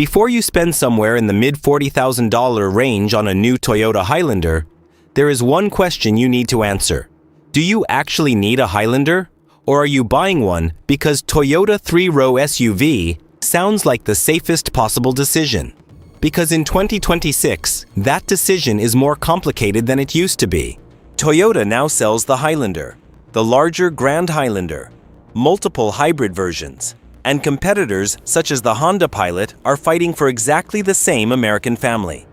Before you spend somewhere in the mid-$40,000 range on a new Toyota Highlander, there is one question you need to answer. Do you actually need a Highlander? Or are you buying one because Toyota 3-row SUV sounds like the safest possible decision? Because in 2026, that decision is more complicated than it used to be. Toyota now sells the Highlander, the larger Grand Highlander, multiple hybrid versions, and competitors such as the Honda Pilot are fighting for exactly the same American family.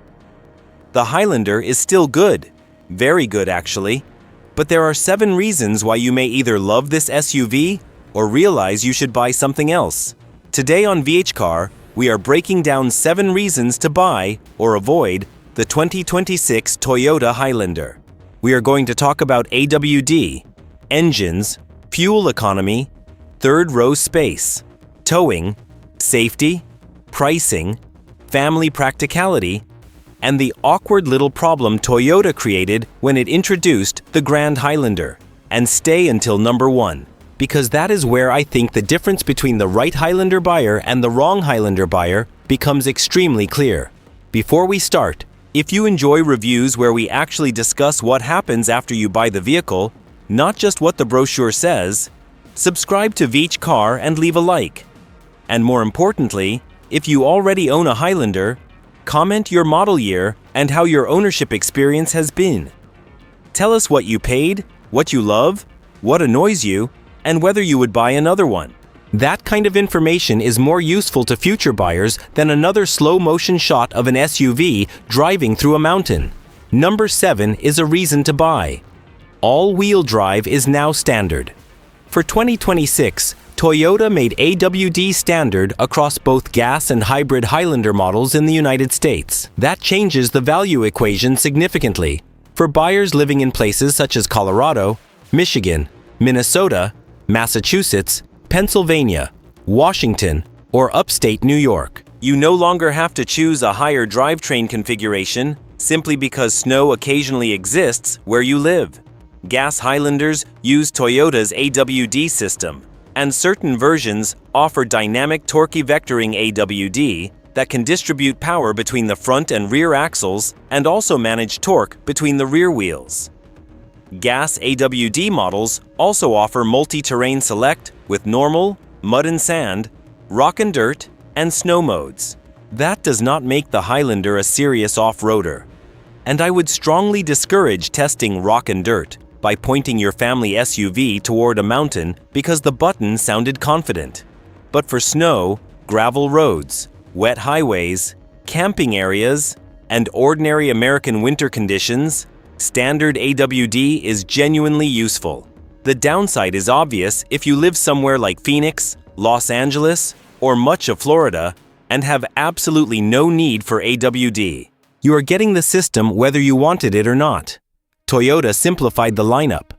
The Highlander is still good, very good actually, but there are 7 reasons why you may either love this SUV or realize you should buy something else. Today on VH Car, we are breaking down 7 reasons to buy or avoid the 2026 Toyota Highlander. We are going to talk about AWD, engines, fuel economy, third row space, towing, safety, pricing, family practicality, and the awkward little problem Toyota created when it introduced the Grand Highlander. And stay until number 1, because that is where I think the difference between the right Highlander buyer and the wrong Highlander buyer becomes extremely clear. Before we start, if you enjoy reviews where we actually discuss what happens after you buy the vehicle, not just what the brochure says, subscribe to VH Car and leave a like. And more importantly, if you already own a Highlander, comment your model year and how your ownership experience has been. Tell us what you paid, what you love, what annoys you, and whether you would buy another one. That kind of information is more useful to future buyers than another slow-motion shot of an SUV driving through a mountain. Number 7 is a reason to buy. All-wheel drive is now standard. For 2026, Toyota made AWD standard across both gas and hybrid Highlander models in the United States. That changes the value equation significantly for buyers living in places such as Colorado, Michigan, Minnesota, Massachusetts, Pennsylvania, Washington, or upstate New York. You no longer have to choose a higher drivetrain configuration simply because snow occasionally exists where you live. Gas Highlanders use Toyota's AWD system, and certain versions offer dynamic torque vectoring AWD that can distribute power between the front and rear axles and also manage torque between the rear wheels. Gas AWD models also offer multi-terrain select with normal, mud and sand, rock and dirt, and snow modes. That does not make the Highlander a serious off-roader. And I would strongly discourage testing rock and dirt by pointing your family SUV toward a mountain because the button sounded confident. But for snow, gravel roads, wet highways, camping areas, and ordinary American winter conditions, standard AWD is genuinely useful. The downside is obvious if you live somewhere like Phoenix, Los Angeles, or much of Florida and have absolutely no need for AWD. You are getting the system whether you wanted it or not. Toyota simplified the lineup,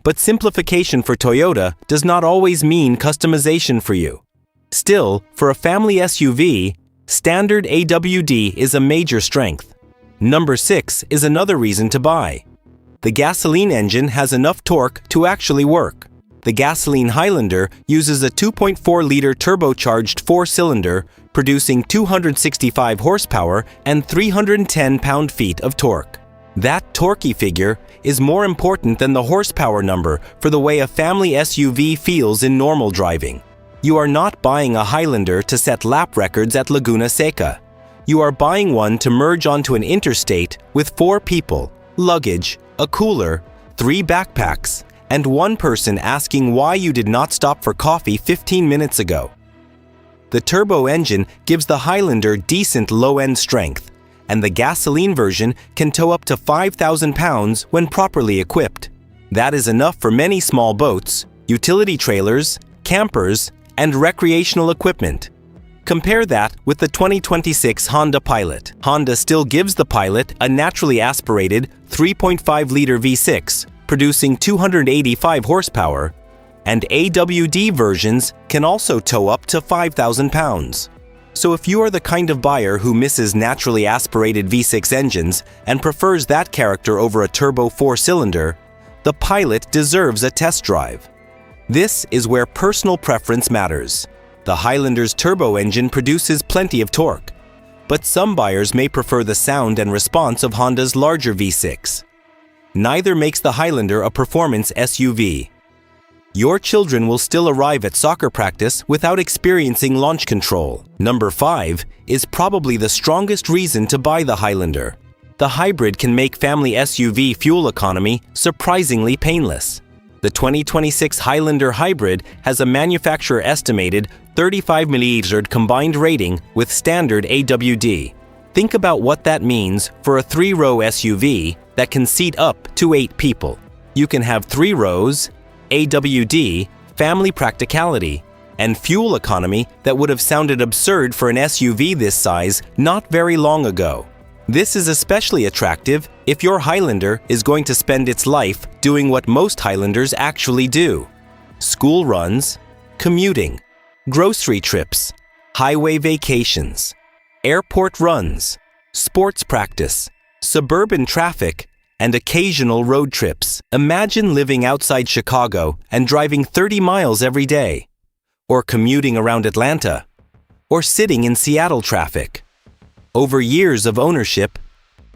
but simplification for Toyota does not always mean customization for you. Still, for a family SUV, standard AWD is a major strength. Number 6 is another reason to buy. The gasoline engine has enough torque to actually work. The gasoline Highlander uses a 2.4-liter turbocharged 4-cylinder, producing 265 horsepower and 310 pound-feet of torque. That torquey figure is more important than the horsepower number for the way a family SUV feels in normal driving. You are not buying a Highlander to set lap records at Laguna Seca. You are buying one to merge onto an interstate with 4 people, luggage, a cooler, 3 backpacks, and 1 person asking why you did not stop for coffee 15 minutes ago. The turbo engine gives the Highlander decent low-end strength, and the gasoline version can tow up to 5,000 pounds when properly equipped. That is enough for many small boats, utility trailers, campers, and recreational equipment. Compare that with the 2026 Honda Pilot. Honda still gives the Pilot a naturally aspirated 3.5-liter V6, producing 285 horsepower, and AWD versions can also tow up to 5,000 pounds. So if you are the kind of buyer who misses naturally aspirated V6 engines and prefers that character over a turbo 4-cylinder, the Pilot deserves a test drive. This is where personal preference matters. The Highlander's turbo engine produces plenty of torque, but some buyers may prefer the sound and response of Honda's larger V6. Neither makes the Highlander a performance SUV. Your children will still arrive at soccer practice without experiencing launch control. Number 5 is probably the strongest reason to buy the Highlander. The hybrid can make family SUV fuel economy surprisingly painless. The 2026 Highlander Hybrid has a manufacturer-estimated 35 milliliter combined rating with standard AWD. Think about what that means for a 3-row SUV that can seat up to 8 people. You can have 3 rows, AWD, family practicality, and fuel economy that would have sounded absurd for an SUV this size not very long ago. This is especially attractive if your Highlander is going to spend its life doing what most Highlanders actually do: school runs, commuting, grocery trips, highway vacations, airport runs, sports practice, suburban traffic, and occasional road trips. Imagine living outside Chicago and driving 30 miles every day, or commuting around Atlanta, or sitting in Seattle traffic. Over years of ownership,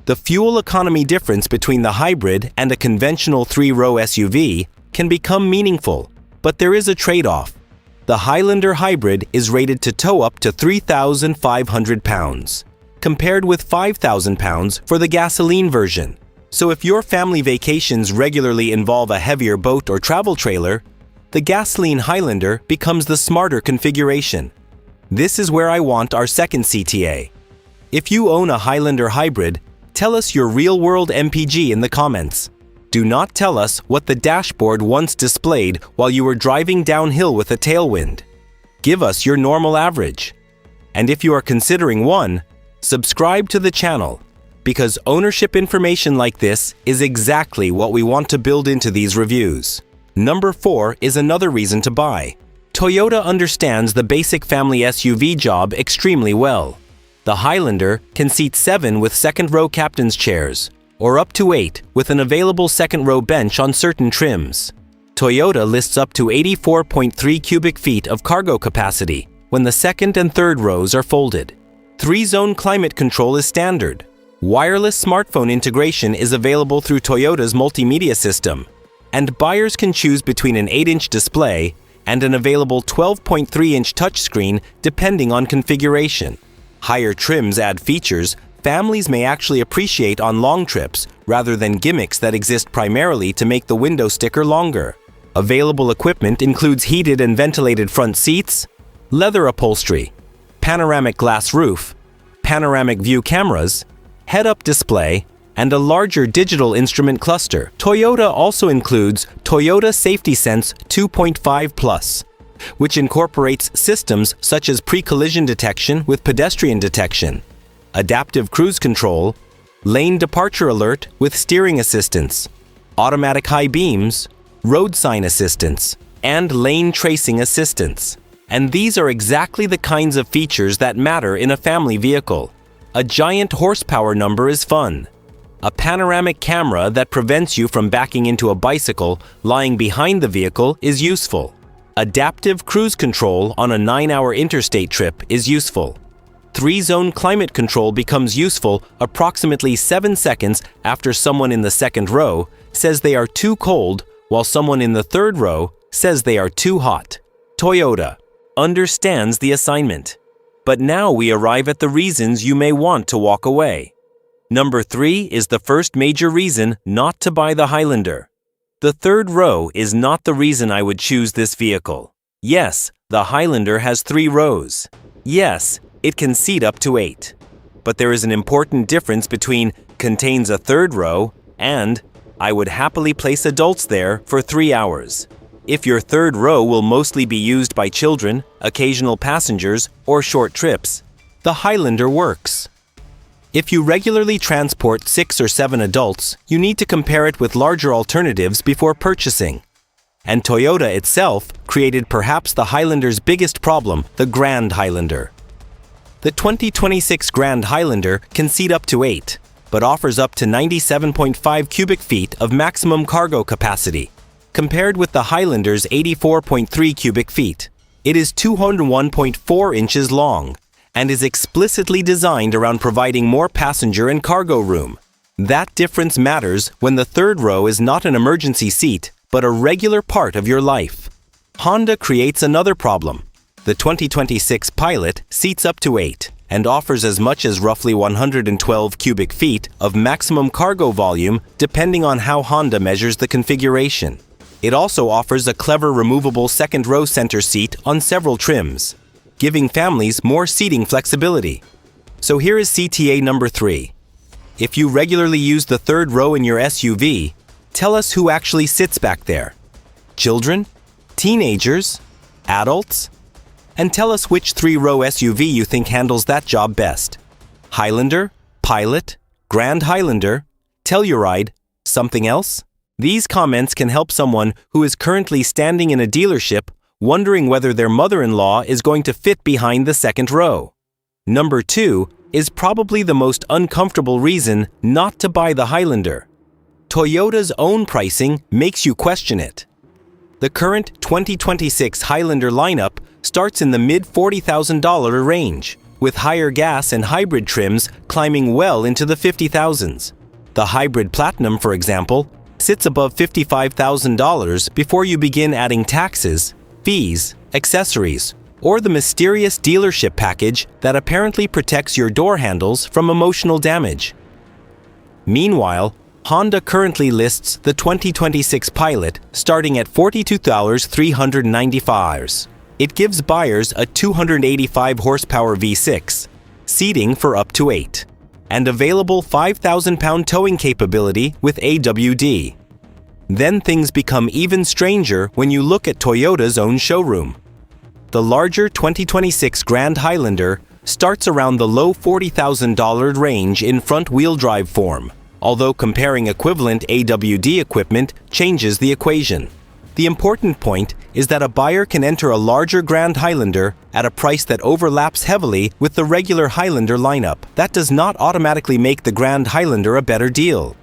the fuel economy difference between the hybrid and a conventional 3-row SUV can become meaningful, but there is a trade-off. The Highlander Hybrid is rated to tow up to 3,500 pounds, compared with 5,000 pounds for the gasoline version. So if your family vacations regularly involve a heavier boat or travel trailer, the gasoline Highlander becomes the smarter configuration. This is where I want our second CTA. If you own a Highlander Hybrid, tell us your real-world MPG in the comments. Do not tell us what the dashboard once displayed while you were driving downhill with a tailwind. Give us your normal average. And if you are considering one, subscribe to the channel, because ownership information like this is exactly what we want to build into these reviews. Number 4 is another reason to buy. Toyota understands the basic family SUV job extremely well. The Highlander can seat 7 with second-row captain's chairs, or up to 8 with an available second-row bench on certain trims. Toyota lists up to 84.3 cubic feet of cargo capacity when the second and third rows are folded. 3-zone climate control is standard. Wireless smartphone integration is available through Toyota's multimedia system, and buyers can choose between an 8-inch display and an available 12.3-inch touchscreen depending on configuration. Higher trims add features families may actually appreciate on long trips rather than gimmicks that exist primarily to make the window sticker longer. Available equipment includes heated and ventilated front seats, leather upholstery, panoramic glass roof, panoramic view cameras, head-up display, and a larger digital instrument cluster. Toyota also includes Toyota Safety Sense 2.5 Plus, which incorporates systems such as pre-collision detection with pedestrian detection, adaptive cruise control, lane departure alert with steering assistance, automatic high beams, road sign assistance, and lane tracing assistance. And these are exactly the kinds of features that matter in a family vehicle. A giant horsepower number is fun. A panoramic camera that prevents you from backing into a bicycle lying behind the vehicle is useful. Adaptive cruise control on a 9-hour interstate trip is useful. 3-zone climate control becomes useful approximately 7 seconds after someone in the second row says they are too cold, while someone in the third row says they are too hot. Toyota understands the assignment. But now we arrive at the reasons you may want to walk away. Number 3 is the first major reason not to buy the Highlander. The third row is not the reason I would choose this vehicle. Yes, the Highlander has 3 rows. Yes, it can seat up to 8. But there is an important difference between contains a third row and I would happily place adults there for 3 hours. If your third row will mostly be used by children, occasional passengers, or short trips, the Highlander works. If you regularly transport 6 or 7 adults, you need to compare it with larger alternatives before purchasing. And Toyota itself created perhaps the Highlander's biggest problem, the Grand Highlander. The 2026 Grand Highlander can seat up to 8, but offers up to 97.5 cubic feet of maximum cargo capacity, compared with the Highlander's 84.3 cubic feet. It is 201.4 inches long and is explicitly designed around providing more passenger and cargo room. That difference matters when the third row is not an emergency seat, but a regular part of your life. Honda creates another problem. The 2026 Pilot seats up to 8 and offers as much as roughly 112 cubic feet of maximum cargo volume depending on how Honda measures the configuration. It also offers a clever removable second row center seat on several trims, giving families more seating flexibility. So here is CTA number 3. If you regularly use the third row in your SUV, tell us who actually sits back there. Children? Teenagers? Adults? And tell us which three-row SUV you think handles that job best. Highlander? Pilot? Grand Highlander? Telluride? Something else? These comments can help someone who is currently standing in a dealership wondering whether their mother-in-law is going to fit behind the second row. Number 2 is probably the most uncomfortable reason not to buy the Highlander. Toyota's own pricing makes you question it. The current 2026 Highlander lineup starts in the mid-$40,000 range, with higher gas and hybrid trims climbing well into the $50,000s. The Hybrid Platinum, for example, sits above $55,000 before you begin adding taxes, fees, accessories, or the mysterious dealership package that apparently protects your door handles from emotional damage. Meanwhile, Honda currently lists the 2026 Pilot starting at $42,395. It gives buyers a 285 horsepower V6, seating for up to 8, and available 5,000-pound towing capability with AWD. Then things become even stranger when you look at Toyota's own showroom. The larger 2026 Grand Highlander starts around the low $40,000 range in front-wheel drive form, although comparing equivalent AWD equipment changes the equation. The important point is that a buyer can enter a larger Grand Highlander at a price that overlaps heavily with the regular Highlander lineup. That does not automatically make the Grand Highlander a better deal.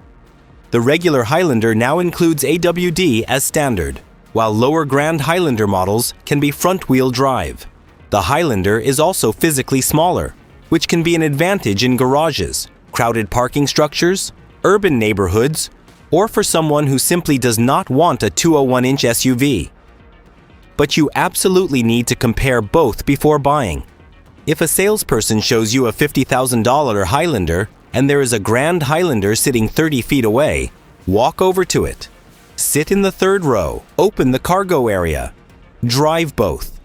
The regular Highlander now includes AWD as standard, while lower Grand Highlander models can be front-wheel drive. The Highlander is also physically smaller, which can be an advantage in garages, crowded parking structures, urban neighborhoods, or for someone who simply does not want a 201-inch SUV. But you absolutely need to compare both before buying. If a salesperson shows you a $50,000 Highlander and there is a Grand Highlander sitting 30 feet away, walk over to it. Sit in the third row, open the cargo area. Drive both.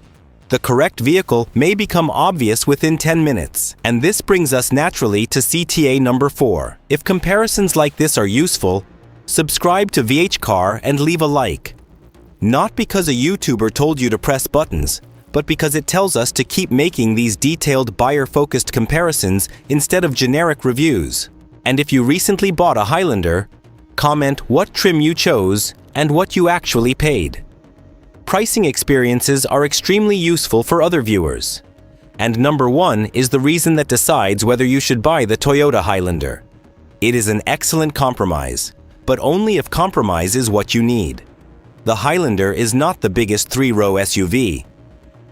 The correct vehicle may become obvious within 10 minutes, and this brings us naturally to CTA number 4. If comparisons like this are useful, subscribe to VHCar and leave a like. Not because a YouTuber told you to press buttons, but because it tells us to keep making these detailed buyer-focused comparisons instead of generic reviews. And if you recently bought a Highlander, comment what trim you chose and what you actually paid. Pricing experiences are extremely useful for other viewers. And number 1 is the reason that decides whether you should buy the Toyota Highlander. It is an excellent compromise, but only if compromise is what you need. The Highlander is not the biggest three-row SUV.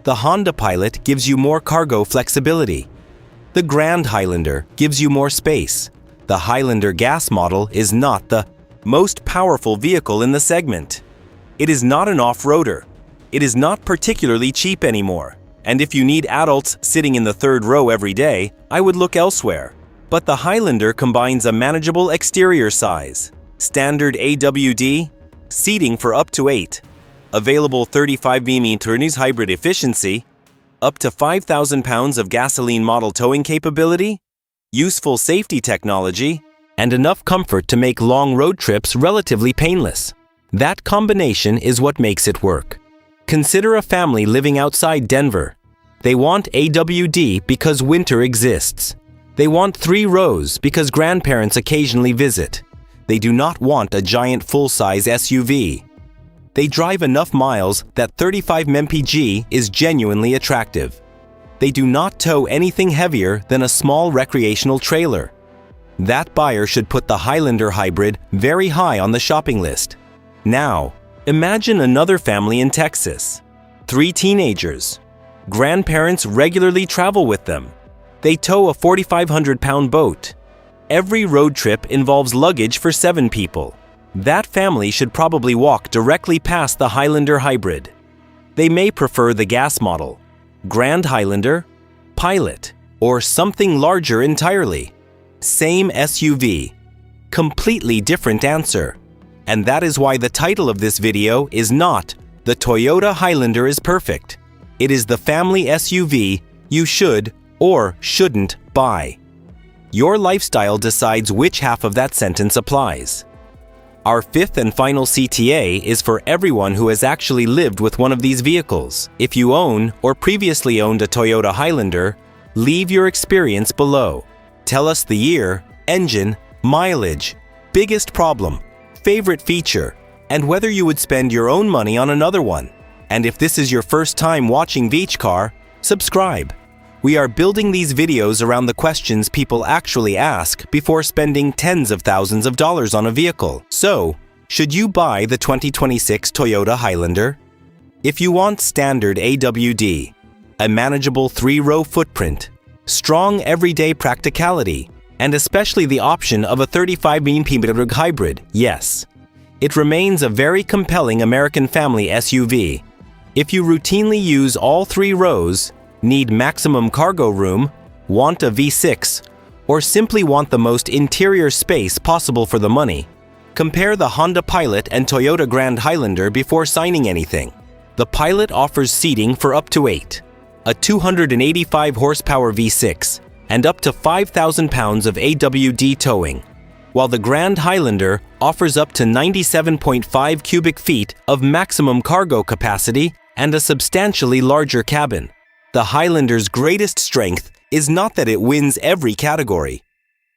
The Honda Pilot gives you more cargo flexibility. The Grand Highlander gives you more space. The Highlander gas model is not the most powerful vehicle in the segment. It is not an off-roader. It is not particularly cheap anymore. And if you need adults sitting in the third row every day, I would look elsewhere. But the Highlander combines a manageable exterior size, standard AWD, seating for up to 8, available 35 mm hybrid efficiency, up to 5,000 pounds of gasoline model towing capability, useful safety technology, and enough comfort to make long road trips relatively painless. That combination is what makes it work. Consider a family living outside Denver. They want AWD because winter exists. They want 3 rows because grandparents occasionally visit. They do not want a giant full-size SUV. They drive enough miles that 35 mpg is genuinely attractive. They do not tow anything heavier than a small recreational trailer. That buyer should put the Highlander Hybrid very high on the shopping list. Now, imagine another family in Texas. 3 teenagers. Grandparents regularly travel with them. They tow a 4,500-pound boat. Every road trip involves luggage for 7 people. That family should probably walk directly past the Highlander Hybrid. They may prefer the gas model, Grand Highlander, Pilot, or something larger entirely. Same SUV. Completely different answer. And that is why the title of this video is not "The Toyota Highlander is Perfect." It is the family SUV you should or shouldn't buy. Your lifestyle decides which half of that sentence applies. Our 5th and final CTA is for everyone who has actually lived with one of these vehicles. If you own or previously owned a Toyota Highlander, leave your experience below. Tell us the year, engine, mileage, biggest problem, favorite feature, and whether you would spend your own money on another one. And if this is your first time watching VeechCar, subscribe. We are building these videos around the questions people actually ask before spending tens of thousands of dollars on a vehicle. So, should you buy the 2026 Toyota Highlander? If you want standard AWD, a manageable 3-row footprint, strong everyday practicality, and especially the option of a 35mm hybrid, yes. It remains a very compelling American family SUV. If you routinely use all 3 rows, need maximum cargo room, want a V6, or simply want the most interior space possible for the money, compare the Honda Pilot and Toyota Grand Highlander before signing anything. The Pilot offers seating for up to 8, a 285 horsepower V6, and up to 5,000 pounds of AWD towing, while the Grand Highlander offers up to 97.5 cubic feet of maximum cargo capacity and a substantially larger cabin. The Highlander's greatest strength is not that it wins every category.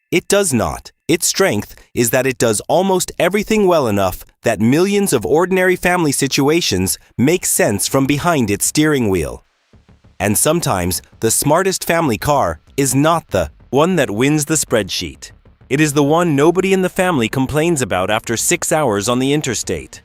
It does not. Its strength is that it does almost everything well enough that millions of ordinary family situations make sense from behind its steering wheel. And sometimes, the smartest family car is not the one that wins the spreadsheet. It is the one nobody in the family complains about after 6 hours on the interstate.